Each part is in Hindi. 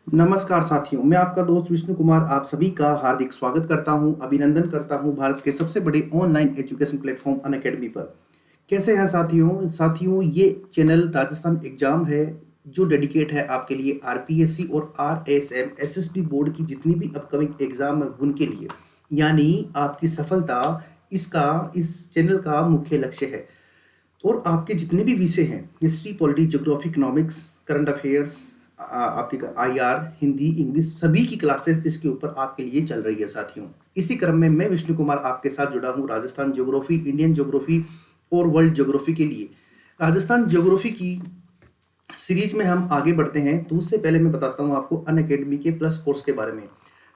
नमस्कार साथियों, मैं आपका दोस्त विष्णु कुमार आप सभी का हार्दिक स्वागत करता हूं, अभिनंदन करता हूं भारत के सबसे बड़े ऑनलाइन एजुकेशन प्लेटफॉर्म अनअकैडमी पर। कैसे हैं साथियों, ये चैनल राजस्थान एग्जाम है जो डेडिकेट है आपके लिए आरपीएससी और आरएसएम एसएसबी बोर्ड की जितनी भी अपकमिंग एग्जाम है उनके लिए, यानी आपकी सफलता इसका इस चैनल का मुख्य लक्ष्य है। और आपके जितने भी विषय हैं, history, polity, geography, economics, current affairs, आपकी आईआर, हिंदी, इंग्लिश, सभी की क्लासेस इसके ऊपर आपके लिए चल रही है साथियों। इसी क्रम में मैं विष्णु कुमार आपके साथ जुड़ा हूँ राजस्थान ज्योग्राफी, इंडियन ज्योग्राफी और वर्ल्ड ज्योग्राफी के लिए। राजस्थान ज्योग्राफी की सीरीज में हम आगे बढ़ते हैं, तो उससे पहले मैं बताता हूँ आपको अनअकैडमी के प्लस कोर्स के बारे में।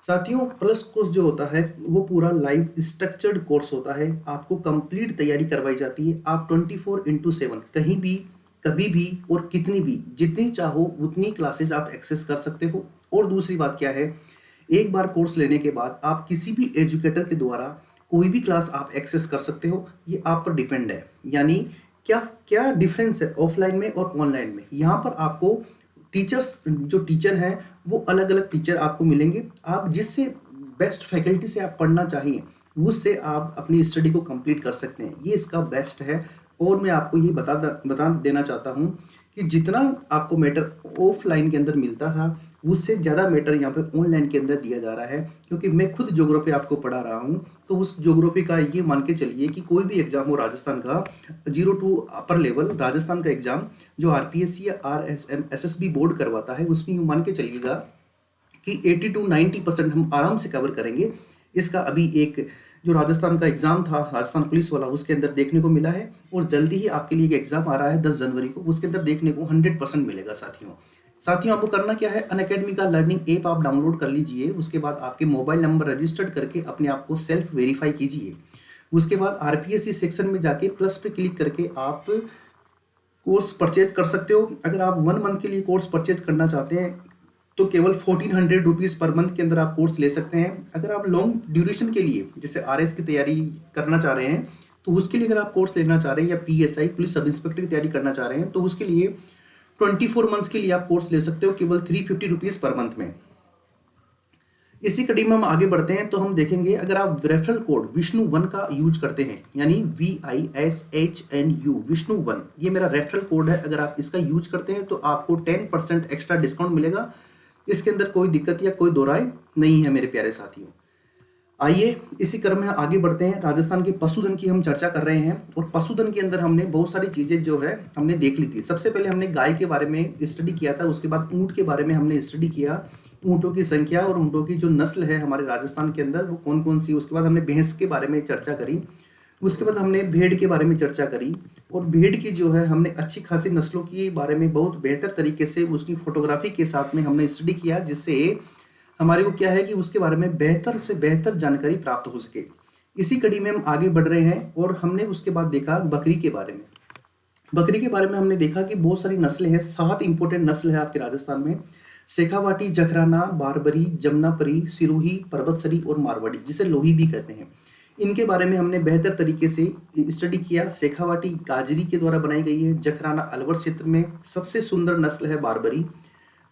साथियों, प्लस कोर्स जो होता है वो पूरा लाइव स्ट्रक्चर्ड कोर्स होता है। आपको कंप्लीट तैयारी करवाई जाती है। आप 24/7 कहीं भी, कभी भी और कितनी भी, जितनी चाहो उतनी क्लासेस आप एक्सेस कर सकते हो। और दूसरी बात क्या है, एक बार कोर्स लेने के बाद आप किसी भी एजुकेटर के द्वारा कोई भी क्लास आप एक्सेस कर सकते हो। ये आप पर डिपेंड है। यानी क्या क्या डिफरेंस है ऑफलाइन में और ऑनलाइन में। यहाँ पर आपको टीचर्स, जो टीचर हैं वो अलग अलग टीचर आपको मिलेंगे। आप जिससे बेस्ट फैकल्टी से आप पढ़ना चाहिए उससे आप अपनी स्टडी को कंप्लीट कर सकते हैं। ये इसका बेस्ट है। और मैं आपको ये बता देना चाहता हूँ कि जितना आपको मैटर ऑफलाइन के अंदर मिलता था उससे ज़्यादा मैटर यहाँ पे ऑनलाइन के अंदर दिया जा रहा है। क्योंकि मैं खुद ज्योग्राफी आपको पढ़ा रहा हूँ, तो उस ज्योग्राफी का ये मान के चलिए कि कोई भी एग्जाम हो राजस्थान का, 0 to अपर लेवल राजस्थान का एग्जाम जो आरपीएससी या आरएसएम एसएसबी बोर्ड करवाता है, उसमें यूँ मान के चलिएगा कि 80 to 90% हम आराम से कवर करेंगे। इसका अभी एक जो राजस्थान का एग्जाम था, राजस्थान पुलिस वाला, उसके अंदर देखने को मिला है। और जल्दी ही आपके लिए एक एग्जाम आ रहा है 10 जनवरी को, उसके अंदर देखने को 100% मिलेगा साथियों आपको करना क्या है, अनअकैडमी का लर्निंग ऐप आप डाउनलोड कर लीजिए। उसके बाद आपके मोबाइल नंबर रजिस्टर्ड करके अपने आप को सेल्फ वेरीफाई कीजिए। उसके बाद आरपीएससी सेक्शन में जाके प्लस पे क्लिक करके आप कोर्स परचेज कर सकते हो। अगर आप 1 मंथ के लिए कोर्स परचेज करना चाहते हैं तो केवल 1400 रुपीज़ पर मंथ के अंदर आप कोर्स ले सकते हैं। अगर आप लॉन्ग ड्यूरेशन के लिए जैसे आरएस की तैयारी करना चाह रहे हैं तो उसके लिए अगर आप कोर्स लेना चाह रहे हैं, या पीएसआई पुलिस सब इंस्पेक्टर की तैयारी करना चाह रहे हैं, तो उसके लिए 24 मंथ्स के लिए आप कोर्स ले सकते हो केवल 350 रुपीज़ पर मंथ में। इसी कड़ी में हम आगे बढ़ते हैं तो हम देखेंगे, अगर आप रेफरल कोड विष्णु 1 का यूज करते हैं, यानी VISHNU विष्णु 1, ये मेरा रेफरल कोड है। अगर आप इसका यूज करते हैं तो आपको 10% एक्स्ट्रा डिस्काउंट मिलेगा। इसके अंदर कोई दिक्कत या कोई दो राय नहीं है मेरे प्यारे साथियों। आइए इसी क्रम में आगे बढ़ते हैं। राजस्थान के पशुधन की हम चर्चा कर रहे हैं, और पशुधन के अंदर हमने बहुत सारी चीज़ें जो है हमने देख ली थी। सबसे पहले हमने गाय के बारे में स्टडी किया था, उसके बाद ऊँट के बारे में हमने स्टडी किया, ऊँटों की संख्या और ऊँटों की जो नस्ल है हमारे राजस्थान के अंदर वो कौन कौन सी। उसके बाद हमने भैंस के बारे में चर्चा करी, उसके बाद हमने भेड़ के बारे में चर्चा करी। और भेड़ की जो है हमने अच्छी खासी नस्लों के बारे में बहुत बेहतर तरीके से उसकी फोटोग्राफी के साथ में हमने स्टडी किया, जिससे हमारे को क्या है कि उसके बारे में बेहतर से बेहतर जानकारी प्राप्त हो सके। इसी कड़ी में हम आगे बढ़ रहे हैं और हमने उसके बाद देखा बकरी के बारे में। बकरी के बारे में हमने देखा कि बहुत सारी नस्लें हैं, 7 इंपोर्टेंट नस्ल है आपके राजस्थान में। शेखावाटी, जखराना, बारबरी, जमुनापरी, सिरोही, परबतसरी और मारवाड़ी, जिसे लोही भी कहते हैं। इनके बारे में हमने बेहतर तरीके से स्टडी किया। शेखावाटी गाजरी के द्वारा बनाई गई है, जखराना अलवर क्षेत्र में सबसे सुंदर नस्ल है बारबरी,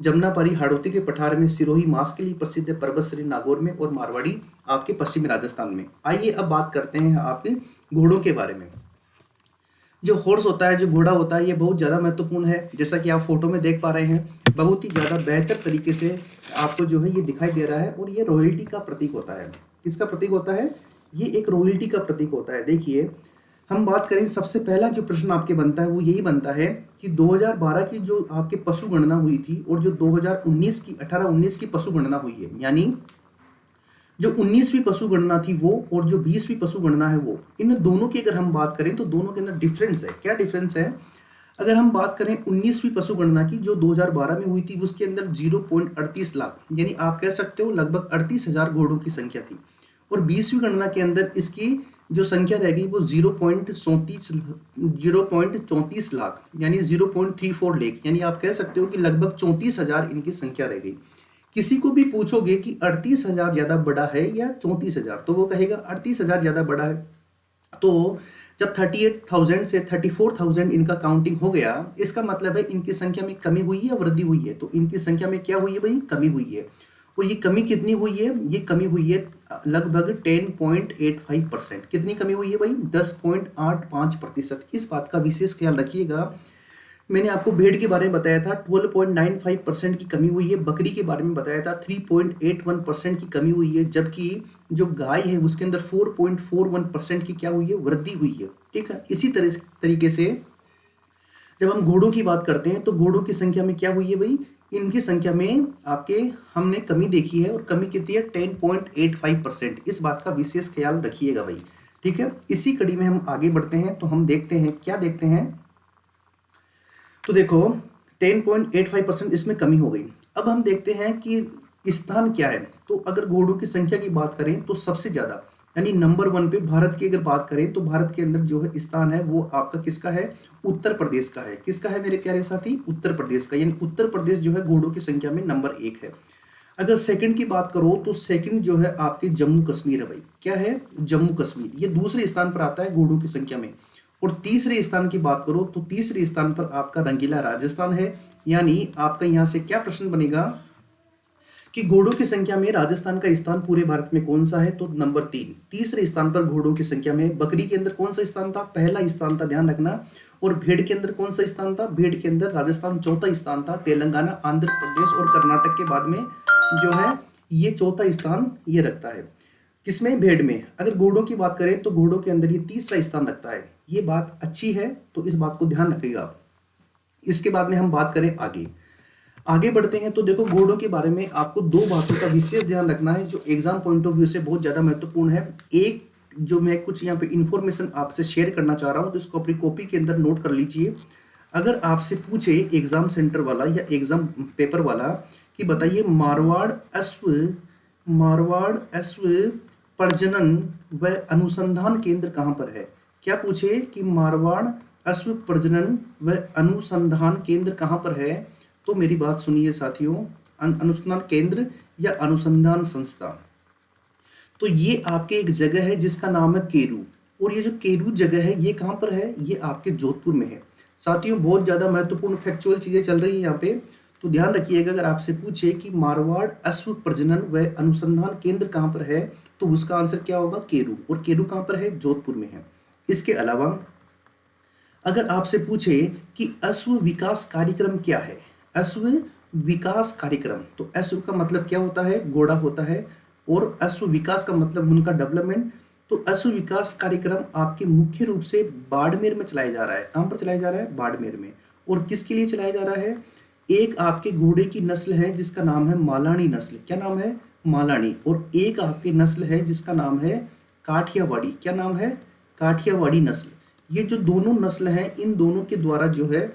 जमुनापारी हाड़ौती के पठार में, सिरोही मांस के लिए प्रसिद्ध है, परबतसरी नागौर में, और मारवाड़ी आपके पश्चिमी राजस्थान में। आइए अब बात करते हैं आपके घोड़ों के बारे में। जो हॉर्स होता है, जो घोड़ा होता है, ये बहुत ज़्यादा महत्वपूर्ण है। जैसा कि आप फोटो में देख पा रहे हैं, बहुत ही ज़्यादा बेहतर तरीके से आपको जो है ये दिखाई दे रहा है, और ये रॉयल्टी का प्रतीक होता है। किसका प्रतीक होता है? ये एक रॉयल्टी का प्रतीक होता है। देखिए, हम बात करें, सबसे पहला जो प्रश्न आपके बनता है वो यही बनता है कि 2012 की जो आपके पशु गणना हुई थी और जो 2019 की 18-19 की पशु गणना हुई है, यानी जो 19वीं पशु गणना थी वो और जो 20वीं पशु गणना है वो, इन दोनों की अगर हम बात करें तो दोनों के अंदर डिफरेंस है। क्या डिफरेंस है? अगर हम बात करें 19वीं पशु गणना की जो 2012 में हुई थी, उसके अंदर 0.38 लाख, यानी आप कह सकते हो लगभग 38,000 घोड़ों की संख्या थी। और 20वीं गणना के अंदर इसकी जो संख्या रह गई वो 0.34 लाख, यानी 0.34 लाख, यानी आप कह सकते हो कि लगभग 34,000 इनकी संख्या रह गई। किसी को भी पूछोगे कि 38,000 ज़्यादा बड़ा है या 34,000, तो वो कहेगा 38,000 ज़्यादा बड़ा है। तो जब 38,000 से 34,000 इनका काउंटिंग हो गया, इसका मतलब है इनकी संख्या में कमी हुई है या वृद्धि हुई है? तो इनकी संख्या में क्या हुई है भाई? कमी हुई है। और ये कमी कितनी हुई है? ये कमी हुई है लगभग 10.85%। कितनी कमी हुई है भाई? 10.85%। इस बात का विशेष ख्याल रखिएगा। मैंने आपको भेड़ के बारे में बताया था 12.95% की कमी हुई है, बकरी के बारे में बताया था 3.81% की कमी हुई है, जबकि जो गाय है उसके अंदर 4.41% की क्या हुई है? वृद्धि हुई है। ठीक है, इसी तरीके से जब हम घोड़ों की बात करते हैं तो घोड़ों की संख्या में क्या हुई है भाई? इनकी संख्या में आपके हमने कमी देखी है, और कमी कितनी है? 10.85%। इस बात का विशेष ख्याल रखिएगा भाई। ठीक है, इसी कड़ी में हम आगे बढ़ते हैं, तो हम देखते हैं क्या देखते हैं। तो देखो 10.85% इसमें कमी हो गई। अब हम देखते हैं कि स्थान क्या है। तो अगर घोड़ों की संख्या की बात करें तो सबसे ज्यादा यानी नंबर 1 पे भारत की अगर बात करें तो भारत के अंदर जो है स्थान है वो आपका किसका है? उत्तर प्रदेश का है। किसका है मेरे प्यारे साथी? उत्तर प्रदेश का। यानी उत्तर प्रदेश जो है घोड़ों की संख्या में नंबर 1 है। अगर सेकंड की बात करो तो सेकंड जो है आपके जम्मू कश्मीर है भाई। क्या है? जम्मू कश्मीर, ये दूसरे स्थान पर आता है घोड़ों की संख्या में। और तीसरे स्थान की बात करो तो तीसरे स्थान पर आपका रंगीला राजस्थान है। यानी आपका यहां से क्या प्रश्न बनेगा कि घोड़ों की संख्या में राजस्थान का स्थान पूरे भारत में कौन सा है? तो नंबर 3, तीसरे स्थान पर घोड़ों की संख्या में। बकरी के अंदर कौन सा स्थान था? पहला स्थान था, ध्यान रखना। और भेड़ के अंदर कौन सा स्थान था? भेड़ के अंदर राजस्थान चौथा स्थान था। तेलंगाना, आंध्र प्रदेश और कर्नाटक के बाद में जो है ये चौथा स्थान ये रखता है। किसमें? भेड़ में। अगर घोड़ों की बात करें तो घोड़ों के अंदर ये तीसरा स्थान रखता है। ये बात अच्छी है, तो इस बात को ध्यान रखिएगा। इसके बाद में हम बात करें आगे बढ़ते हैं। तो देखो घोड़ों के बारे में आपको दो बातों का विशेष ध्यान रखना है जो एग्जाम पॉइंट ऑफ व्यू से बहुत ज्यादा महत्वपूर्ण है। एक जो मैं कुछ यहाँ पे इंफॉर्मेशन आपसे शेयर करना चाह रहा हूँ, तो इसको अपनी कॉपी के अंदर नोट कर लीजिए। अगर आपसे पूछे एग्जाम सेंटर वाला या एग्जाम पेपर वाला कि बताइए मारवाड़ अश्व प्रजनन व अनुसंधान केंद्र कहाँ पर है? क्या पूछे कि मारवाड़ अश्व प्रजनन व अनुसंधान केंद्र कहाँ पर है? तो मेरी बात सुनिए साथियों, अनुसंधान केंद्र या अनुसंधान संस्था, तो ये आपके एक जगह है जिसका नाम है केरू। और ये जो केरू जगह है ये कहाँ पर है? ये आपके जोधपुर में है। साथियों बहुत ज्यादा महत्वपूर्ण फैक्चुअल चीजें चल रही है यहाँ पे, तो ध्यान रखिएगा। अगर आपसे पूछे कि मारवाड़ अश्व प्रजनन व अनुसंधान केंद्र कहाँ पर है, तो उसका आंसर क्या होगा? केरू। और केरू कहाँ पर है? जोधपुर में है। इसके अलावा अगर आपसे पूछे कि अश्व विकास कार्यक्रम क्या है? अश्व विकास कार्यक्रम, तो अश्व का मतलब क्या होता है? घोड़ा होता है। और अश्व विकास का मतलब उनका डेवलपमेंट। तो अश्व विकास कार्यक्रम आपके मुख्य रूप से बाड़मेर में चलाया जा रहा है। कहां पर चलाया जा रहा है? बाड़मेर में। और किसके लिए चलाया जा रहा है? एक आपके घोड़े की नस्ल है जिसका नाम है मालानी नस्ल। क्या नाम है? मालानी। और एक आपकी नस्ल है जिसका नाम है काठियावाड़ी। क्या नाम है? काठियावाड़ी नस्ल। ये जो दोनों नस्ल हैं, इन दोनों के द्वारा जो है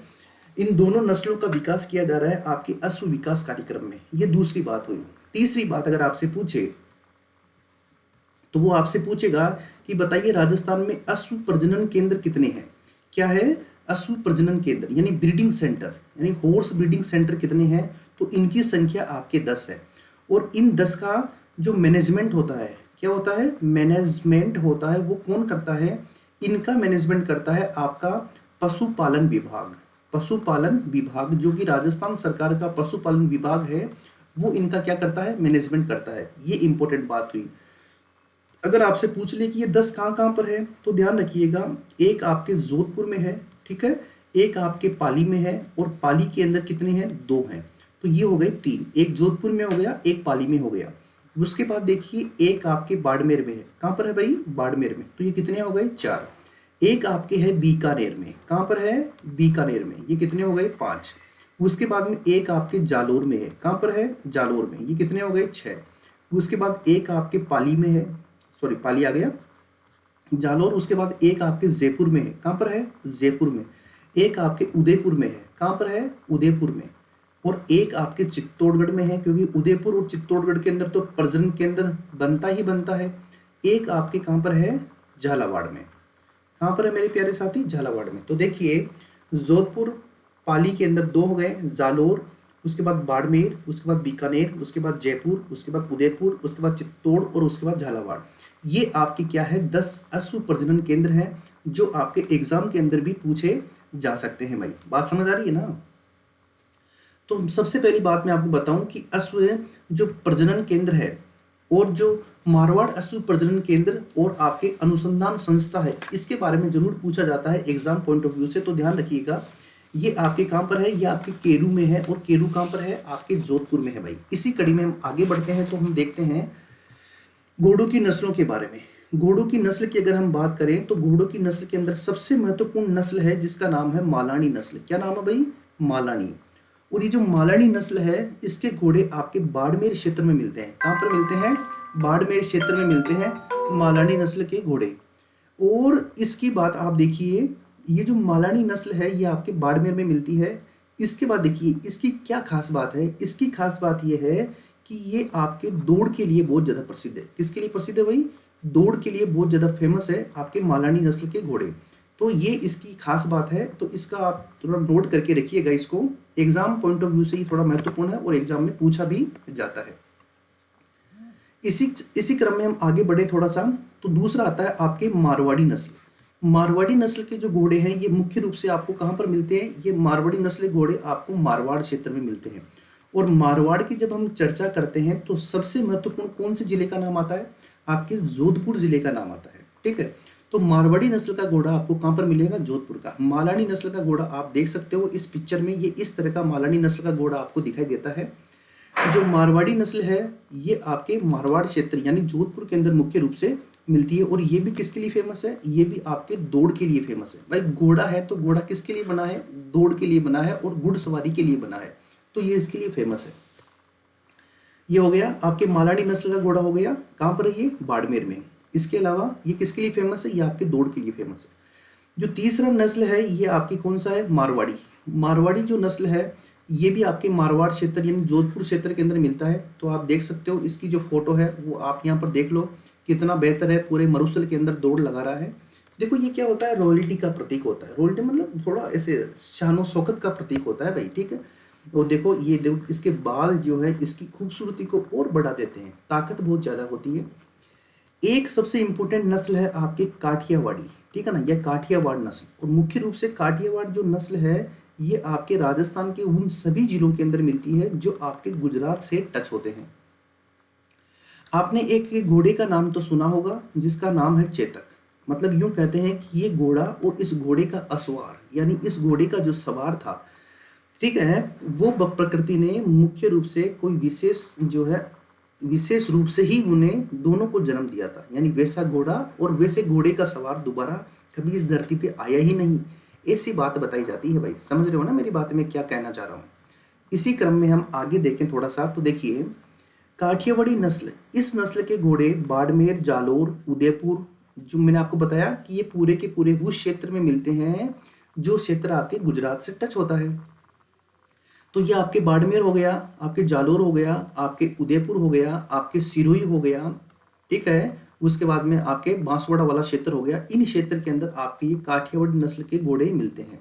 इन दोनों नस्लों का विकास किया जा रहा है आपके अश्व विकास कार्यक्रम में। ये दूसरी बात हुई। तीसरी बात अगर आपसे पूछे तो वो आपसे पूछेगा कि बताइए राजस्थान में अश्व प्रजनन केंद्र कितने हैं? क्या है? अश्व प्रजनन केंद्र यानी ब्रीडिंग सेंटर, यानी हॉर्स ब्रीडिंग सेंटर कितने हैं? तो इनकी संख्या आपके 10 है। और इन 10 का जो मैनेजमेंट होता है, क्या होता है? मैनेजमेंट होता है। वो कौन करता है? इनका मैनेजमेंट करता है आपका पशुपालन विभाग। पशुपालन विभाग जो कि राजस्थान सरकार का पशुपालन विभाग है, वो इनका क्या करता है? मैनेजमेंट करता है। ये इंपॉर्टेंट बात हुई। अगर आपसे पूछ ले कि ये 10 कहाँ कहाँ पर है, तो ध्यान रखिएगा। एक आपके जोधपुर में है, ठीक है, एक आपके पाली में है, और पाली के अंदर कितने हैं? 2 हैं। तो ये हो गए 3, एक जोधपुर में हो गया, एक पाली में हो गया। उसके बाद देखिए एक आपके बाड़मेर में है। कहाँ पर है भाई? बाड़मेर में। तो ये कितने हो गए? 4। एक आपके है बीकानेर में। कहाँ पर है? बीकानेर में। ये कितने हो गए? 5। उसके बाद में एक आपके जालोर में है। कहाँ पर है? जालोर में। ये कितने हो गए? 6। उसके बाद एक आपके पाली में है, सॉरी पाली आ गया, जालोर। उसके बाद एक आपके जयपुर में है। कहाँ पर है? जयपुर में। एक आपके उदयपुर में है। कहाँ पर है? उदयपुर में। और एक आपके चित्तौड़गढ़ में है, क्योंकि उदयपुर और चित्तौड़गढ़ के अंदर तो प्रजनन केंद्र बनता ही बनता है। एक आपके कहाँ पर है? झालावाड़ में। कहाँ पर है मेरे प्यारे साथी? झालावाड़ में। तो देखिए जोधपुर पाली के अंदर 2 हो गए, जालोर, उसके बाद बाड़मेर, उसके बाद बीकानेर, उसके बाद जयपुर, उसके बाद उदयपुर, उसके बाद चित्तौड़ और उसके बाद झालावाड़। ये आपके क्या है? 10 अश्व प्रजनन केंद्र हैं जो आपके एग्जाम के अंदर भी पूछे जा सकते हैं भाई। बात समझ आ रही है ना? तो सबसे पहली बात मैं आपको बताऊं कि अश्व जो प्रजनन केंद्र है और जो मारवाड़ अश्व प्रजनन केंद्र और आपके अनुसंधान संस्था है, इसके बारे में जरूर पूछा जाता है एग्जाम पॉइंट ऑफ व्यू से, तो ध्यान रखिएगा। ये आपके कहाँ पर है? ये आपके केरू में है, और केरू कहाँ पर है? आपके जोधपुर में है भाई। इसी कड़ी में हम आगे बढ़ते हैं तो हम देखते हैं घोड़ों की नस्लों के बारे में। घोड़ों की नस्ल की अगर हम बात करें तो घोड़ों की नस्ल के अंदर सबसे महत्वपूर्ण नस्ल है जिसका नाम है मालानी नस्ल। क्या नाम है भाई? मालानी। और ये जो मालानी नस्ल है, इसके घोड़े आपके बाड़मेर क्षेत्र में मिलते हैं। कहाँ पर मिलते हैं? बाड़मेर क्षेत्र में मिलते हैं मालानी नस्ल के घोड़े। और इसकी बात आप देखिए, ये जो मालानी नस्ल है ये आपके बाड़मेर में मिलती है। इसके बाद देखिए इसकी क्या खास बात है। इसकी खास बात ये है कि ये आपके दौड़ के लिए बहुत ज़्यादा प्रसिद्ध है। किसके लिए प्रसिद्ध है भाई? दौड़ के लिए बहुत ज़्यादा फेमस है आपके मालानी नस्ल के घोड़े। तो ये इसकी खास बात है, तो इसका आप थोड़ा नोट करके रखिएगा। इसको एग्जाम पॉइंट ऑफ व्यू से ही थोड़ा महत्वपूर्ण है और एग्जाम में पूछा भी जाता है। इसी क्रम में हम आगे बढ़े थोड़ा सा, तो दूसरा आता है आपके मारवाड़ी नस्ल। मारवाड़ी नस्ल के जो घोड़े हैं ये मुख्य रूप से आपको कहाँ पर मिलते हैं? ये मारवाड़ी नस्ल के घोड़े आपको मारवाड़ क्षेत्र में मिलते हैं। और मारवाड़ की जब हम चर्चा करते हैं तो सबसे महत्वपूर्ण कौन से जिले का नाम आता है? आपके जोधपुर जिले का नाम आता है। ठीक है, तो मारवाड़ी नस्ल का घोड़ा आपको कहाँ पर मिलेगा? जोधपुर का। मालानी नस्ल का घोड़ा आप देख सकते हो इस पिक्चर में, ये इस तरह का मालानी नस्ल का घोड़ा आपको दिखाई देता है। जो मारवाड़ी नस्ल है ये आपके मारवाड़ क्षेत्र यानी जोधपुर के अंदर मुख्य रूप से मिलती है। और ये भी किसके लिए फेमस है? ये भी आपके दौड़ के लिए फेमस है भाई। घोड़ा है तो घोड़ा किसके लिए बना है? दौड़ के लिए बना है और घुड़सवारी के लिए बना है, तो ये इसके लिए फेमस है। ये हो गया आपके मालानी नस्ल का घोड़ा हो गया। कहाँ पर है ये? बाड़मेर में। इसके अलावा ये किसके लिए फेमस है? ये आपके दौड़ के लिए फेमस है। जो तीसरा नस्ल है ये आपकी कौन सा है? मारवाड़ी। मारवाड़ी जो नस्ल है ये भी आपके मारवाड़ क्षेत्र यानी जोधपुर क्षेत्र के अंदर मिलता है। तो आप देख सकते हो इसकी जो फोटो है वो आप यहाँ पर देख लो, कितना बेहतर है। पूरे मरुस्थल के अंदर दौड़ लगा रहा है। देखो ये क्या होता है? रॉयल्टी का प्रतीक होता है। रॉयल्टी मतलब थोड़ा ऐसे शानो शौकत का प्रतीक होता है भाई। ठीक है, तो देखो ये देखो इसके बाल जो है इसकी खूबसूरती को और बढ़ा देते हैं, ताकत बहुत ज़्यादा होती है। एक सबसे इंपॉर्टेंट नस्ल है आपके काठियावाड़ी। ठीक है ना, यह काठियावाड़ नस्ल। और मुख्य रूप से काठियावाड़ जो नस्ल है ये आपके राजस्थान के उन सभी जिलों के अंदर मिलती है जो आपके गुजरात से टच होते हैं। आपने एक घोड़े का नाम तो सुना होगा जिसका नाम है चेतक। मतलब यूं कहते हैं कि ये घोड़ा और इस घोड़े का असवार यानी इस घोड़े का जो सवार था, ठीक है, वो प्रकृति ने मुख्य रूप से कोई विशेष रूप से ही उन्हें दोनों को जन्म दिया था। यानी वैसा घोड़ा और वैसे घोड़े का सवार दोबारा कभी इस धरती पे आया ही नहीं, ऐसी बात बताई जाती है भाई। समझ रहे हो ना मेरी बात में क्या कहना चाह रहा हूँ? इसी क्रम में हम आगे देखें थोड़ा सा, तो देखिए काठियावाड़ी नस्ल, इस नस्ल के घोड़े बाड़मेर, जालोर, उदयपुर, जो मैंने आपको बताया कि ये पूरे के पूरे उस क्षेत्र में मिलते हैं जो क्षेत्र आपके गुजरात से टच होता है। तो ये आपके बाड़मेर हो गया, आपके जालोर हो गया, आपके उदयपुर हो गया, आपके सिरोही हो गया। ठीक है, उसके बाद में आपके बांसवाड़ा वाला क्षेत्र हो गया। इन क्षेत्र के अंदर आपके ये काठियावाड़ी नस्ल के घोड़े मिलते हैं।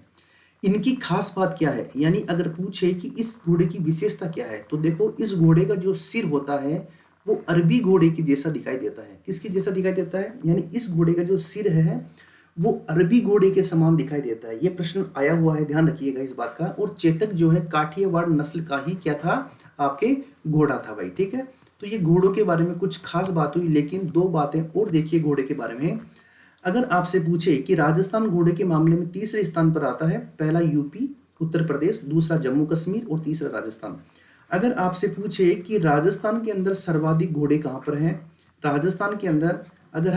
इनकी खास बात क्या है? यानी अगर पूछे कि इस घोड़े की विशेषता क्या है, तो देखो इस घोड़े का जो सिर होता है वो अरबी घोड़े की जैसा दिखाई देता है। किसकी जैसा दिखाई देता है? यानी इस घोड़े का जो सिर है वो अरबी घोड़े के समान दिखाई देता है। ये प्रश्न आया हुआ है, ध्यान रखिएगा इस बात का। और चेतक जो है काठियावाड़ नस्ल का ही क्या था? आपके घोड़ा था भाई। ठीक है, तो ये घोड़ों के बारे में कुछ खास बात हुई, लेकिन दो बातें और देखिए घोड़े के बारे में। अगर आपसे पूछे कि राजस्थान घोड़े के मामले में तीसरे स्थान पर आता है, पहला यूपी, उत्तर प्रदेश, दूसरा जम्मू कश्मीर और तीसरा राजस्थान। अगर आपसे पूछे कि राजस्थान के अंदर सर्वाधिक घोड़े कहाँ पर हैं, राजस्थान के अंदर अगर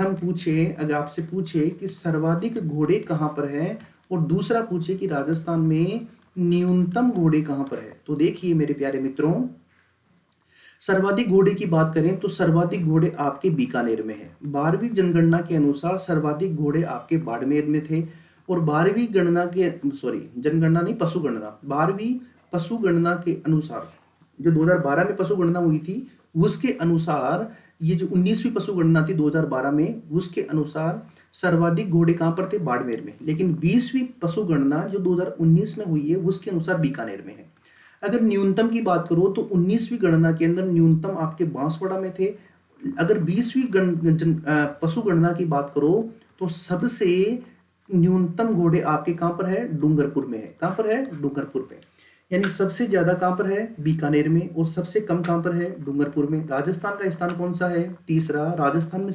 आपसे पूछे कि सर्वाधिक घोड़े कहाँ पर हैं, और दूसरा पूछे कि राजस्थान में न्यूनतम घोड़े कहाँ पर है, तो देखिए मेरे प्यारे मित्रों, सर्वाधिक घोड़े की बात करें तो सर्वाधिक घोड़े आपके बीकानेर में है। 12वीं जनगणना के अनुसार सर्वाधिक घोड़े आपके बाड़मेर में थे। और 12वीं जनगणना नहीं, पशुगणना, 12वीं पशुगणना के अनुसार जो 2012 में पशुगणना हुई थी उसके अनुसार, ये जो 19वीं पशुगणना थी 2012 में, उसके अनुसार सर्वाधिक घोड़े कहाँ पर थे? बाड़मेर में। लेकिन 20वीं पशुगणना जो 2019 में हुई है उसके अनुसार बीकानेर में है। अगर न्यूनतम की बात करो तो 19वीं गणना के अंदर न्यूनतम आपके बांसवाड़ा में थे। अगर 20वीं पशु गणना की बात करो तो सबसे न्यूनतम घोड़े आपके कहाँ पर है? डूंगरपुर में है। कहाँ पर है? डूंगरपुर पे। यानी सबसे ज्यादा कहाँ पर है? बीकानेर में। और सबसे कम कहाँ पर है? डूंगरपुर में। राजस्थान का स्थान कौन सा है? तीसरा। राजस्थान में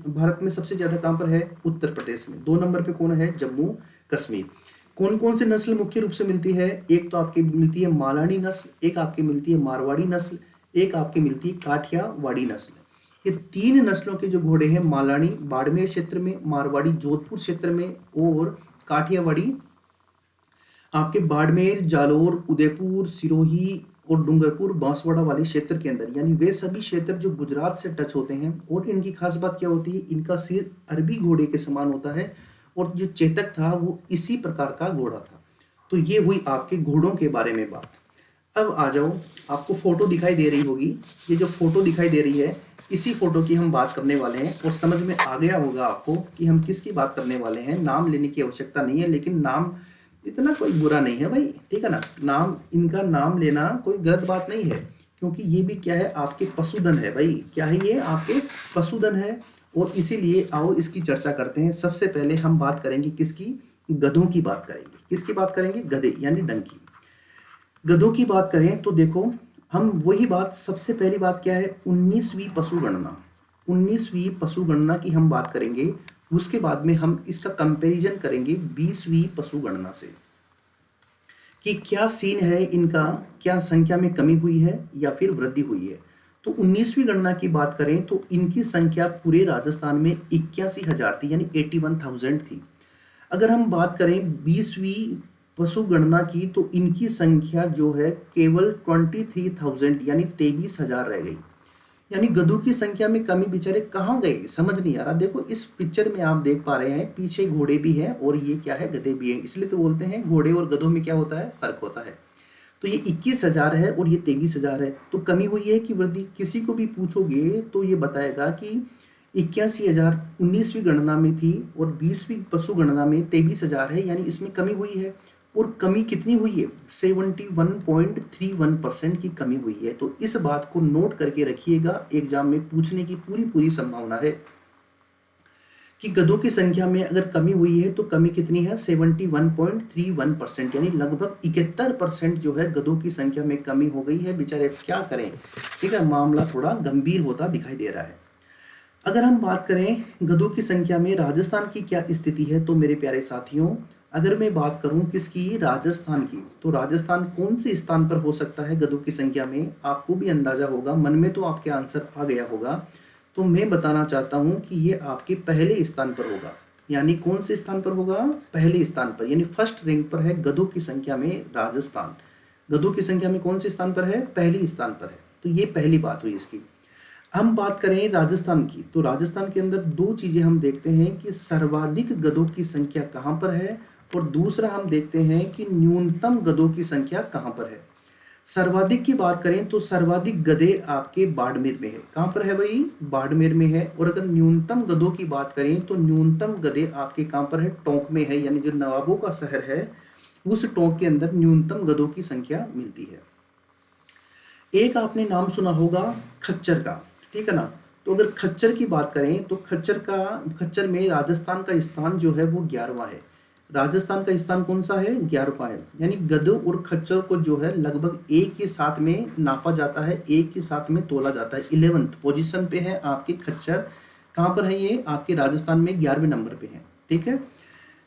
भारत में सबसे ज्यादा कहाँ पर है? उत्तर प्रदेश में। 2 नंबर पे कौन है? जम्मू कश्मीर। कौन कौन सी नस्ल मुख्य रूप से मिलती है? एक तो आपकी मिलती है मालानी नस्ल, एक आपकी मिलती है मारवाड़ी नस्ल, एक आपकी मिलती है काठियावाड़ी नस्ल। ये 3 नस्लों के जो घोड़े हैं, मालानी बाड़मेर क्षेत्र में, मारवाड़ी जोधपुर क्षेत्र में, और काठियावाड़ी आपके बाड़मेर, जालोर, उदयपुर, सिरोही और डूंगरपुर, बांसवाड़ा वाले क्षेत्र के अंदर, यानी वे सभी क्षेत्र जो गुजरात से टच होते हैं। और इनकी खास बात क्या होती है? इनका सिर अरबी घोड़े के समान होता है, और जो चेतक था वो इसी प्रकार का घोड़ा था। तो ये हुई आपके घोड़ों के बारे में बात। अब आ जाओ, आपको फोटो दिखाई दे रही होगी। ये जो फोटो दिखाई दे रही है, इसी फोटो की हम बात करने वाले हैं, और समझ में आ गया होगा आपको कि हम किसकी बात करने वाले हैं। नाम लेने की आवश्यकता नहीं है, लेकिन नाम इतना कोई बुरा नहीं है भाई, ठीक है ना। नाम, इनका नाम लेना कोई गलत बात नहीं है, क्योंकि ये भी क्या है? आपके पशुधन है भाई। क्या है ये? आपके पशुधन है। और इसीलिए आओ इसकी चर्चा करते हैं। सबसे पहले हम बात करेंगे किसकी? गधों की बात करेंगे। किसकी बात करेंगे? गधे यानी डंकी। गधों की बात करें तो देखो, हम वही बात, सबसे पहली बात क्या है? 19वीं पशु गणना। 19वीं पशु गणना की हम बात करेंगे। उसके बाद में हम इसका कंपैरिजन करेंगे 20वीं पशु गणना से, कि क्या सीन है इनका, क्या संख्या में कमी हुई है या फिर वृद्धि हुई है। तो 19वीं गणना की बात करें तो इनकी संख्या पूरे राजस्थान में 81,000 थी, यानी 81,000 थी। अगर हम बात करें 20वीं पशु गणना की, तो इनकी संख्या जो है केवल 23,000 यानी 23,000 रह गई। यानी गधों की संख्या में कमी बेचारे कहाँ गए? समझ नहीं आ रहा। देखो इस पिक्चर में आप देख पा रहे हैं, पीछे घोड़े भी हैं और ये क्या है? गधे भी हैं। इसलिए तो बोलते हैं घोड़े और गधों में क्या होता है? फर्क होता है। तो ये 21,000 है और ये 23,000 है। तो कमी हुई है कि वृद्धि? किसी को भी पूछोगे तो ये बताएगा कि 81,000 19वीं गणना में थी और 20वीं पशु गणना में 23,000 है, यानी इसमें कमी हुई है। और कमी कितनी हुई है? 71.31% की कमी हुई है। तो इस बात को नोट करके रखिएगा, एग्जाम में पूछने की पूरी संभावना है कि गधों की संख्या में अगर कमी हुई है तो कमी कितनी है? 71.31%, यानी लगभग 71% जो है गधों की संख्या में कमी हो गई है। बेचारे क्या करें, ठीक है, मामला थोड़ा गंभीर होता दिखाई दे रहा है। अगर हम बात करें गधों की संख्या में राजस्थान की क्या स्थिति है, तो मेरे प्यारे साथियों, अगर मैं बात करूं किसकी? राजस्थान की, तो राजस्थान कौन से स्थान पर हो सकता है गधों की संख्या में? आपको भी अंदाजा होगा, मन में तो आपके आंसर आ गया होगा। तो मैं बताना चाहता हूं कि ये आपके पहले स्थान पर होगा। यानी कौन से स्थान पर होगा? पहले स्थान पर, यानी फर्स्ट रैंक पर है गधों की संख्या में राजस्थान। गधों की संख्या में कौन से स्थान पर है? पहले स्थान पर है। तो ये पहली बात हुई इसकी। हम बात करें राजस्थान की, तो राजस्थान के अंदर 2 चीजें हम देखते हैं कि सर्वाधिक गधों की संख्या कहां पर है, और दूसरा हम देखते हैं कि न्यूनतम गधों की संख्या कहां पर है। सर्वाधिक की बात करें तो सर्वाधिक गधे आपके बाड़मेर में है। कहां पर है भाई? बाड़मेर में है। और अगर न्यूनतम गधों की बात करें तो न्यूनतम गधे आपके कहां पर है? टोंक में है, यानी जो नवाबों का शहर है उस टोंक के अंदर न्यूनतम गधों की संख्या मिलती है। एक आपने नाम सुना होगा खच्चर का, ठीक है ना। तो अगर खच्चर की बात करें तो खच्चर में राजस्थान का स्थान जो है वो 11वां है। राजस्थान का स्थान कौन सा है? 11वां है। यानी गधों और खच्चर को जो है लगभग एक ही साथ में नापा जाता है, एक ही साथ में तोला जाता है। 11th पोजीशन पे है आपके खच्चर। कहाँ पर है ये? आपके राजस्थान में 11वें नंबर पे है, ठीक है।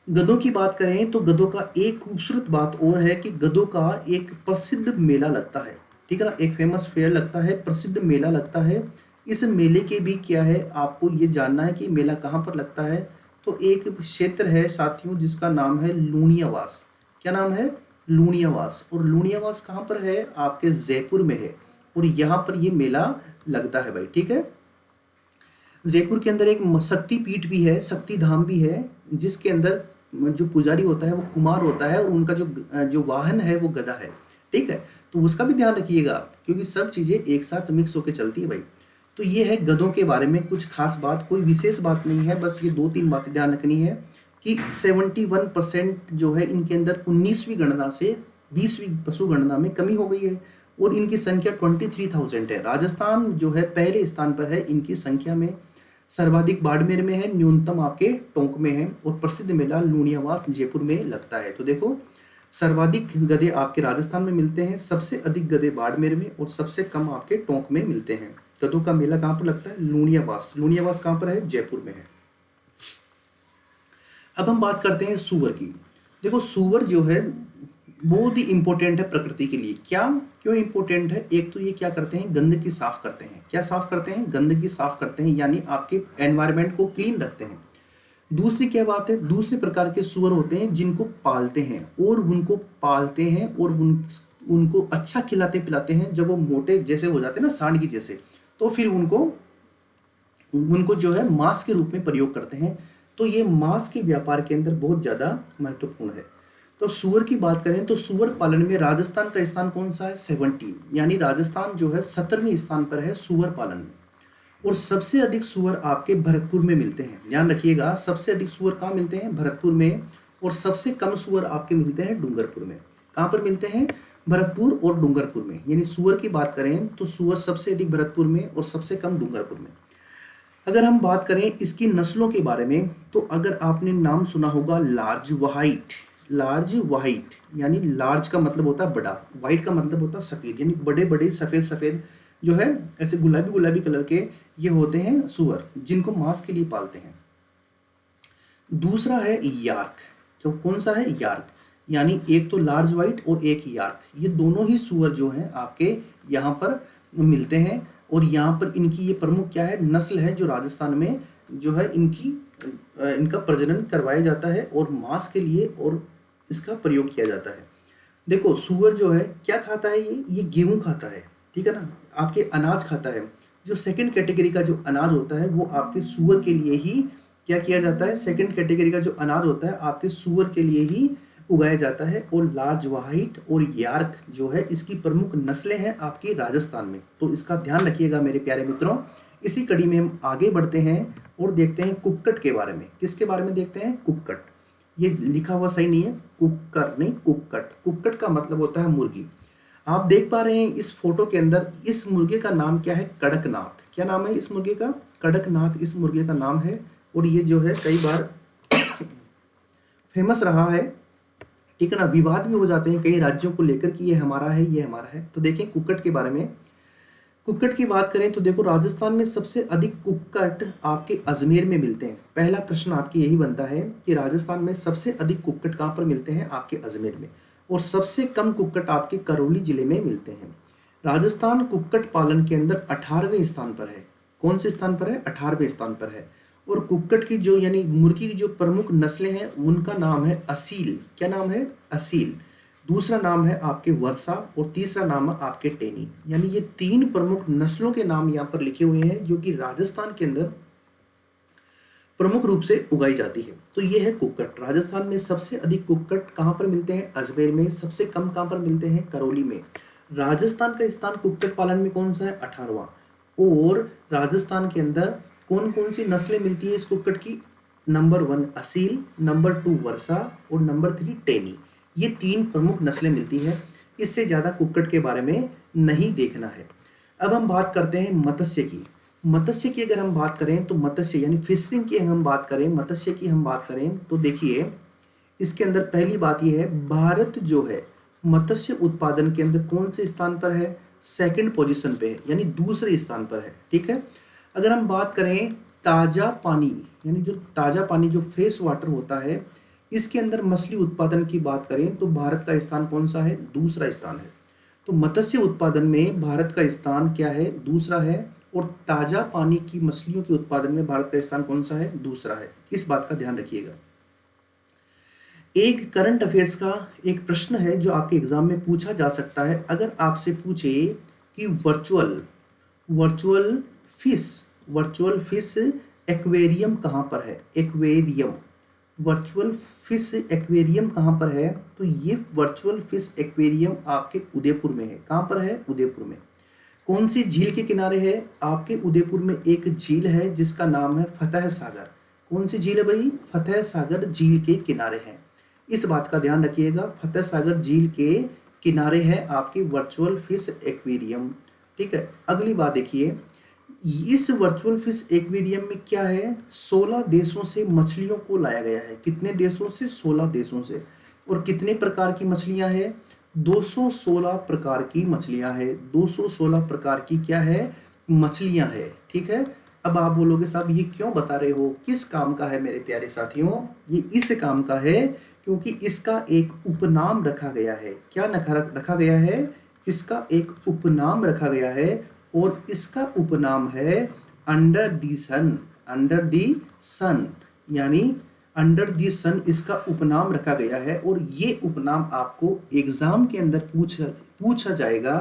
गधों की बात करें तो गधों का एक खूबसूरत बात और है कि गधों का एक प्रसिद्ध मेला लगता है, ठीक है ना। एक फेमस फेयर लगता है, प्रसिद्ध मेला लगता है। इस मेले के भी क्या है, आपको ये जानना है कि मेला कहाँ पर लगता है। तो एक क्षेत्र है साथियों जिसका नाम है लूणियावास। क्या नाम है? लूणियावास। और लूणियावास कहाँ पर है? आपके जयपुर में है। और यहाँ पर ये मेला लगता है भाई, ठीक है। जयपुर के अंदर एक शक्ति पीठ भी है, शक्ति धाम भी है, जिसके अंदर जो पुजारी होता है वो कुमार होता है और उनका जो वाहन है वो गधा है, ठीक है। तो उसका भी ध्यान रखिएगा क्योंकि सब चीजें एक साथ मिक्स होकर चलती है भाई। तो ये है गधों के बारे में कुछ खास बात, कोई विशेष बात नहीं है, बस ये 2-3 बातें ध्यान रखनी है कि 71% जो है इनके अंदर 19वीं गणना से 20वीं पशु गणना में कमी हो गई है और इनकी संख्या 23,000 है। राजस्थान जो है पहले स्थान पर है इनकी संख्या में। सर्वाधिक बाड़मेर में है, न्यूनतम आपके टोंक में है, और प्रसिद्ध मेला लूणियावास जयपुर में लगता है। तो देखो सर्वाधिक गधे आपके राजस्थान में मिलते हैं, सबसे अधिक गधे बाड़मेर में और सबसे कम आपके टोंक में मिलते हैं। गधों का मेला कहाँ पर लगता है? लूणियावास। लूणियावास कहाँ पर है? जयपुर में है। अब हम बात करते हैं सूअर की। देखो सूअर जो है बहुत ही इंपॉर्टेंट है प्रकृति के लिए। क्या क्यों इंपॉर्टेंट है? एक तो ये क्या करते हैं? गंदगी साफ करते हैं। क्या साफ करते हैं? गंदगी साफ करते हैं, यानी आपके एनवायरनमेंट को क्लीन रखते हैं। दूसरी क्या बात है? दूसरे प्रकार के सूअर होते हैं जिनको पालते हैं और उनको अच्छा खिलाते पिलाते हैं। जब वो मोटे जैसे हो जाते हैं ना, सांड की जैसे, तो फिर उनको उनको जो है मांस के रूप में प्रयोग करते हैं। तो ये मांस के व्यापार के अंदर बहुत ज़्यादा महत्वपूर्ण है। तो सूअर की बात करें तो सूअर पालन में राजस्थान का स्थान कौन सा है? 17, यानी राजस्थान जो है 17वें स्थान पर है सूअर पालन में। और सबसे अधिक सूअर आपके भरतपुर में मिलते हैं। ध्यान रखिएगा, सबसे अधिक सूअर कहाँ मिलते हैं? भरतपुर में। और सबसे कम सूअर आपके मिलते हैं डूंगरपुर में। कहाँ पर मिलते हैं? भरतपुर और डूंगरपुर में। यानी सूअर की बात करें तो सूअर सबसे अधिक भरतपुर में और सबसे कम डूंगरपुर में। अगर हम बात करें इसकी नस्लों के बारे में, तो अगर आपने नाम सुना होगा लार्ज व्हाइट। लार्ज व्हाइट यानी लार्ज का मतलब होता है बड़ा, व्हाइट का मतलब होता है सफेद, यानी बड़े बड़े सफेद सफेद जो है ऐसे गुलाबी गुलाबी कलर के ये होते हैं सूअर, जिनको मांस के लिए पालते हैं। दूसरा है यार्क। तो कौन सा है? यार्क। यानी एक तो लार्ज व्हाइट और एक यार्क, ये दोनों ही सूअर जो हैं आपके यहाँ पर मिलते हैं। और यहाँ पर इनकी ये प्रमुख क्या है? नस्ल है जो राजस्थान में जो है इनका प्रजनन करवाया जाता है और मांस के लिए और इसका प्रयोग किया जाता है। देखो सूअर जो है क्या खाता है? ये गेहूं खाता है, ठीक है ना, आपके अनाज खाता है। जो सेकंड कैटेगरी का जो अनाज होता है वो आपके सूअर के लिए ही क्या किया जाता है? सेकंड कैटेगरी का जो अनाज होता है आपके सूअर के लिए ही उगाया जाता है। और लार्ज व्हाइट और यार्क जो है इसकी प्रमुख नस्लें हैं आपकी राजस्थान में। तो इसका ध्यान रखिएगा मेरे प्यारे मित्रों। इसी कड़ी में हम आगे बढ़ते हैं और देखते हैं कुक्कट के बारे में। किसके बारे में देखते हैं? कुक्कट। ये लिखा हुआ सही नहीं है, कुक्कर नहीं, कुक्कट। कुक्कट का मतलब होता है मुर्गी। आप देख पा रहे हैं इस फोटो के अंदर, इस मुर्गे का नाम क्या है? कड़कनाथ। क्या नाम है इस मुर्गे का? कड़कनाथ इस मुर्गे का नाम है। और ये जो है कई बार फेमस रहा है, ठीक है ना। विवाद भी हो जाते हैं कई राज्यों को लेकर कि ये हमारा है, ये हमारा है। तो देखिए कुक्कट के बारे में। कुक्कट की बात करें तो देखो राजस्थान में सबसे अधिक कुक्कट आपके अजमेर में मिलते हैं। पहला प्रश्न आपकी यही बनता है कि राजस्थान में सबसे अधिक कुक्कट कहाँ पर मिलते हैं? आपके अजमेर में। और सबसे कम कुक्कट आपके करौली जिले में मिलते हैं। राजस्थान कुक्कट पालन के अंदर 18वें स्थान पर है। कौन से स्थान पर है? 18वें स्थान पर है। और कुक्कट की जो यानी मुर्गी की जो प्रमुख नस्लें हैं उनका नाम है असील। क्या नाम है? असील। दूसरा नाम है आपके वर्षा और तीसरा नाम है आपके टेनी। यानी ये 3 प्रमुख नस्लों के नाम यहाँ पर लिखे हुए हैं जो कि राजस्थान के अंदर प्रमुख रूप से उगाई जाती है। तो ये है कुक्कट। राजस्थान में सबसे अधिक कुक्कट कहाँ पर मिलते हैं? अजमेर में। सबसे कम कहाँ पर मिलते हैं? करौली में। राजस्थान का स्थान कुक्कट पालन में कौन सा है? 18वां। और राजस्थान के अंदर कौन कौन सी नस्लें मिलती है इस कुक्कट की? नंबर 1 असील, नंबर 2 वर्षा और नंबर 3 टेनी। ये 3 प्रमुख नस्लें मिलती हैं। इससे ज़्यादा कुक्कट के बारे में नहीं देखना है। अब हम बात करते हैं मत्स्य की। मत्स्य की अगर हम बात करें तो मत्स्य यानी फिशरिंग की हम बात करें, मत्स्य की हम बात करें तो देखिए इसके अंदर पहली बात यह है, भारत जो है मत्स्य उत्पादन के अंदर कौन से स्थान पर है? सेकंड पोजीशन पे है, यानी दूसरे स्थान पर है, ठीक है। अगर हम बात करें ताजा पानी यानी जो ताजा पानी जो फ्रेश वाटर होता है, इसके अंदर मछली उत्पादन की बात करें तो भारत का स्थान कौन सा है? दूसरा स्थान है। तो मत्स्य उत्पादन में भारत का स्थान क्या है? दूसरा है। और ताजा पानी की मछलियों के उत्पादन में भारत का स्थान कौन सा है? दूसरा है। इस बात का ध्यान रखिएगा। एक करंट अफेयर्स का एक प्रश्न है जो आपके एग्जाम में पूछा जा सकता है। अगर आपसे पूछे कि वर्चुअल फिश एक्वेरियम कहाँ पर है? एक्वेरियम, वर्चुअल फिश एक्वेरियम कहाँ पर है? तो ये वर्चुअल फिश एक्वेरियम आपके उदयपुर में है। कहाँ पर है? उदयपुर में। कौन सी झील के किनारे है? आपके उदयपुर में एक झील है जिसका नाम है फतेह सागर। कौन सी झील है भाई? फतेह सागर झील के किनारे है। इस बात का ध्यान रखिएगा, फतेह सागर झील के किनारे है आपकी वर्चुअल फिश एक्वेरियम, ठीक है। अगली बात देखिए, इस वर्चुअल फिश एक्वेरियम में क्या है, 16 देशों से मछलियों को लाया गया है। कितने देशों से? 16 देशों से। और कितने प्रकार की मछलियां हैं? 216 प्रकार की मछलियां हैं। 216 प्रकार की क्या है? मछलियां हैं। ठीक है। अब आप बोलोगे साहब ये क्यों बता रहे हो, किस काम का है मेरे प्यारे साथियों? ये इस काम का है क्योंकि इसका एक उपनाम रखा गया है। क्या रखा गया है? इसका एक उपनाम रखा गया है और इसका उपनाम है under the sun. Under the सन यानी अंडर दी सन इसका उपनाम रखा गया है। और ये उपनाम आपको एग्जाम के अंदर पूछा जाएगा।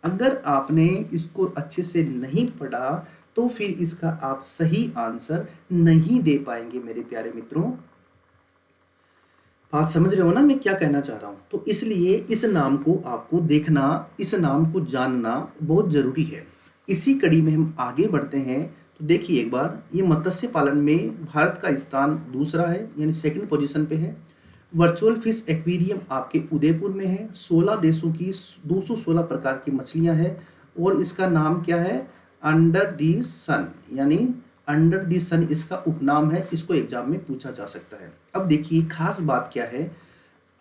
अगर आपने इसको अच्छे से नहीं पढ़ा तो फिर इसका आप सही आंसर नहीं दे पाएंगे मेरे प्यारे मित्रों। बात समझ रहे हो ना मैं क्या कहना चाह रहा हूं? तो इसलिए इस नाम को आपको देखना, इस नाम को जानना बहुत जरूरी है। इसी कड़ी में हम आगे बढ़ते हैं। तो देखिए एक बार, ये मत्स्य पालन में भारत का स्थान दूसरा है, यानी सेकंड पोजीशन पे है। वर्चुअल फिश एक्वेरियम आपके उदयपुर में है। 16 देशों की 216 प्रकार की मछलियां हैं और इसका नाम क्या है? अंडर दी सन, यानी अंडर दी सन इसका उपनाम है। इसको एग्जाम में पूछा जा सकता है। अब देखिए खास बात क्या है,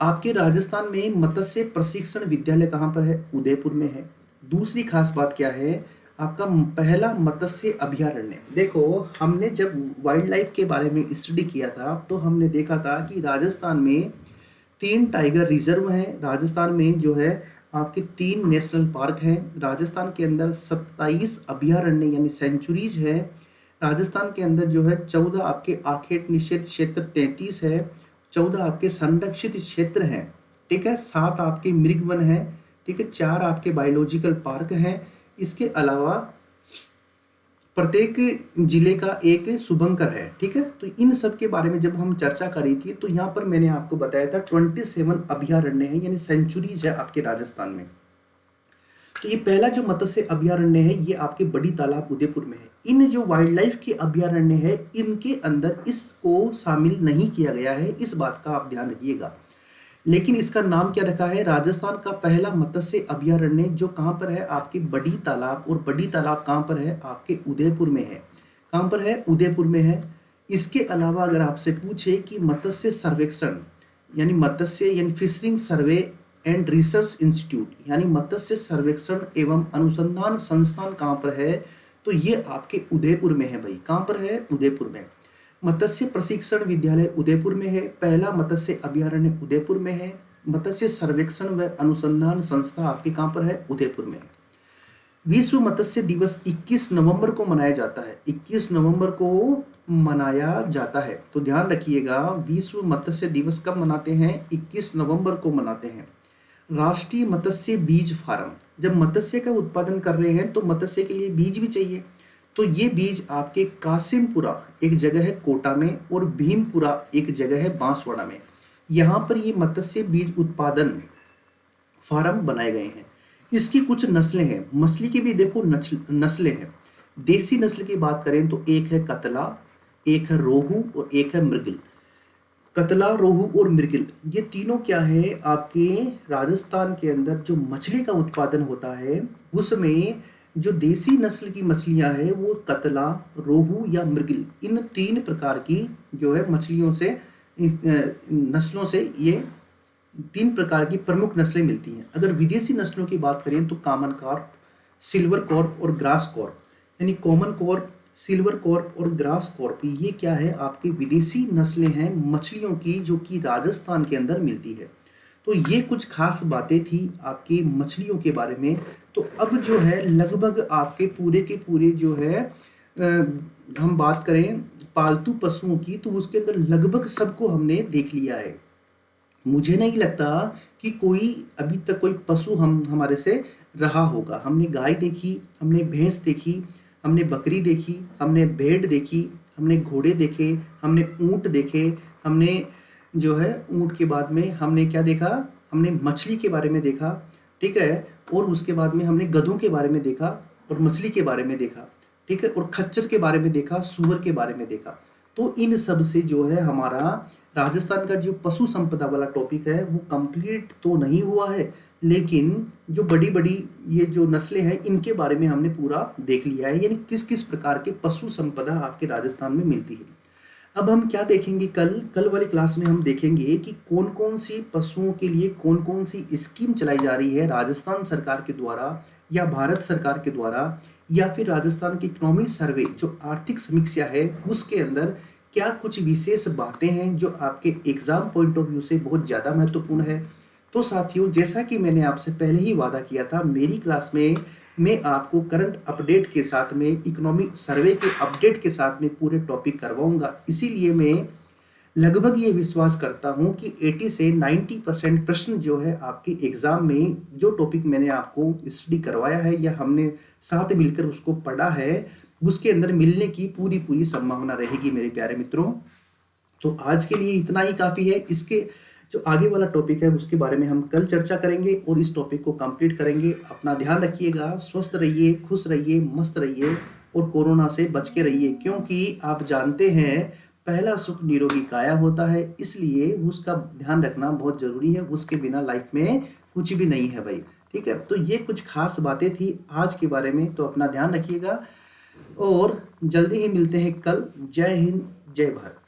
आपके राजस्थान में मत्स्य प्रशिक्षण विद्यालय कहाँ पर है? उदयपुर में है। दूसरी खास बात क्या है, आपका पहला मत्स्य अभयारण्य। देखो हमने जब वाइल्ड लाइफ के बारे में स्टडी किया था तो हमने देखा था कि राजस्थान में 3 टाइगर रिजर्व हैं। राजस्थान में जो है आपके 3 नेशनल पार्क हैं। राजस्थान के अंदर 27 अभयारण्य यानी सेंचुरीज है। राजस्थान के अंदर जो है 14 आपके आखेट निषेध क्षेत्र 33 है। 14 आपके संरक्षित क्षेत्र हैं। ठीक है। 7 आपके मृग वन है। ठीक है। 4 आपके बायोलॉजिकल पार्क हैं। इसके अलावा प्रत्येक जिले का एक शुभंकर है। ठीक है। तो इन सब के बारे में जब हम चर्चा करी थी तो यहाँ पर मैंने आपको बताया था 27 अभयारण्य है यानी सेंचुरीज है आपके राजस्थान में। तो ये पहला जो मत्स्य अभयारण्य है ये आपके बड़ी तालाब उदयपुर में है। इन जो वाइल्ड लाइफ के अभयारण्य है इनके अंदर इसको शामिल नहीं किया गया है, इस बात का आप ध्यान रखिएगा। लेकिन इसका नाम क्या रखा है? राजस्थान का पहला मत्स्य अभयारण्य जो कहाँ पर है? आपकी बड़ी तालाब। और बड़ी तालाब कहाँ पर है? आपके उदयपुर में है। कहाँ पर है? उदयपुर में है। इसके अलावा अगर आपसे पूछे कि मत्स्य सर्वेक्षण यानी मत्स्य यानी फिशरिंग सर्वे एंड रिसर्च इंस्टीट्यूट यानी मत्स्य सर्वेक्षण एवं अनुसंधान संस्थान कहाँ पर है? तो ये आपके उदयपुर में है भाई। कहाँ पर है? उदयपुर में। मत्स्य प्रशिक्षण विद्यालय उदयपुर में है। पहला मत्स्य अभयारण्य उदयपुर में है। मत्स्य सर्वेक्षण व अनुसंधान संस्था आपके कहाँ पर है? उदयपुर में। विश्व मत्स्य दिवस 21 नवंबर को मनाया जाता है। 21 नवंबर को मनाया जाता है। तो ध्यान रखिएगा, विश्व मत्स्य दिवस कब मनाते हैं? 21 नवंबर को मनाते हैं। राष्ट्रीय मत्स्य बीज फार्म, जब मत्स्य का उत्पादन कर रहे हैं तो मत्स्य के लिए बीज भी चाहिए। तो ये बीज आपके कासिमपुरा एक जगह है कोटा में और भीमपुरा एक जगह है बांसवाड़ा में। यहाँ पर ये मत्स्य बीज उत्पादन फार्म बनाए गए हैं। इसकी कुछ नस्लें हैं। मछली की भी देखो नस्लें हैं। देसी नस्ल की बात करें तो एक है कतला, एक है रोहू और एक है मृगल। कतला, रोहू और मृगल ये तीनों क्या है? आपके राजस्थान के अंदर जो मछली का उत्पादन होता है उसमें जो देसी नस्ल की मछलियां हैं वो कतला, रोहू या मृगल, इन 3 प्रकार की जो है मछलियों से नस्लों से ये 3 प्रकार की प्रमुख नस्लें मिलती हैं। अगर विदेशी नस्लों की बात करें तो कॉमन कॉर्प, सिल्वर कॉर्प और ग्रास कॉर्प, यानी कॉमन कॉर्प, सिल्वर कॉर्प और ग्रास कॉर्प ये क्या है? आपकी विदेशी नस्लें हैं मछलियों की जो कि राजस्थान के अंदर मिलती है। तो ये कुछ खास बातें थी आपकी मछलियों के बारे में। तो अब जो है लगभग आपके पूरे के पूरे जो है हम बात करें पालतू पशुओं की तो उसके अंदर लगभग सबको हमने देख लिया है। मुझे नहीं लगता कि कोई अभी तक कोई पशु हमारे से रहा होगा। हमने गाय देखी, हमने भैंस देखी, हमने बकरी देखी, हमने भेड़ देखी, हमने घोड़े देखे, हमने ऊंट देखे, हमने जो है ऊंट के बाद में हमने क्या देखा? हमने मछली के बारे में देखा। ठीक है। और उसके बाद में हमने गधों के बारे में देखा और मछली के बारे में देखा। ठीक है। और खच्चर के बारे में देखा, सूअर के बारे में देखा। तो इन सब से जो है हमारा राजस्थान का जो पशु संपदा वाला टॉपिक है वो कंप्लीट तो नहीं हुआ है, लेकिन जो बड़ी बड़ी ये जो नस्लें हैं इनके बारे में हमने पूरा देख लिया है, यानी किस किस प्रकार के पशु संपदा आपके राजस्थान में मिलती है। अब हम क्या देखेंगे, कल कल वाली क्लास में हम देखेंगे कि कौन कौन सी पशुओं के लिए कौन कौन सी स्कीम चलाई जा रही है राजस्थान सरकार के द्वारा या भारत सरकार के द्वारा, या फिर राजस्थान की इकोनॉमी सर्वे जो आर्थिक समीक्षा है उसके अंदर क्या कुछ विशेष बातें हैं जो आपके एग्जाम पॉइंट ऑफ व्यू से बहुत ज़्यादा महत्वपूर्ण है। तो साथियों, जैसा कि मैंने आपसे पहले ही वादा किया था, मेरी क्लास में मैं आपको करंट अपडेट के साथ में इकोनॉमिक सर्वे के अपडेट के साथ में पूरे टॉपिक करवाऊंगा। इसीलिए मैं लगभग ये विश्वास करता हूं कि 80 से 90% प्रश्न जो है आपके एग्जाम में जो टॉपिक मैंने आपको स्टडी करवाया है या हमने साथ मिलकर उसको पढ़ा है उसके अंदर मिलने की पूरी पूरी संभावना रहेगी मेरे प्यारे मित्रों। तो आज के लिए इतना ही काफ़ी है। इसके जो आगे वाला टॉपिक है उसके बारे में हम कल चर्चा करेंगे और इस टॉपिक को कंप्लीट करेंगे। अपना ध्यान रखिएगा, स्वस्थ रहिए, खुश रहिए, मस्त रहिए और कोरोना से बच के रहिए, क्योंकि आप जानते हैं पहला सुख निरोगी काया होता है, इसलिए उसका ध्यान रखना बहुत जरूरी है। उसके बिना लाइफ में कुछ भी नहीं है भाई। ठीक है, तो ये कुछ खास बातें थी आज के बारे में, तो अपना ध्यान रखिएगा और जल्दी ही मिलते हैं कल। जय हिंद, जय भारत।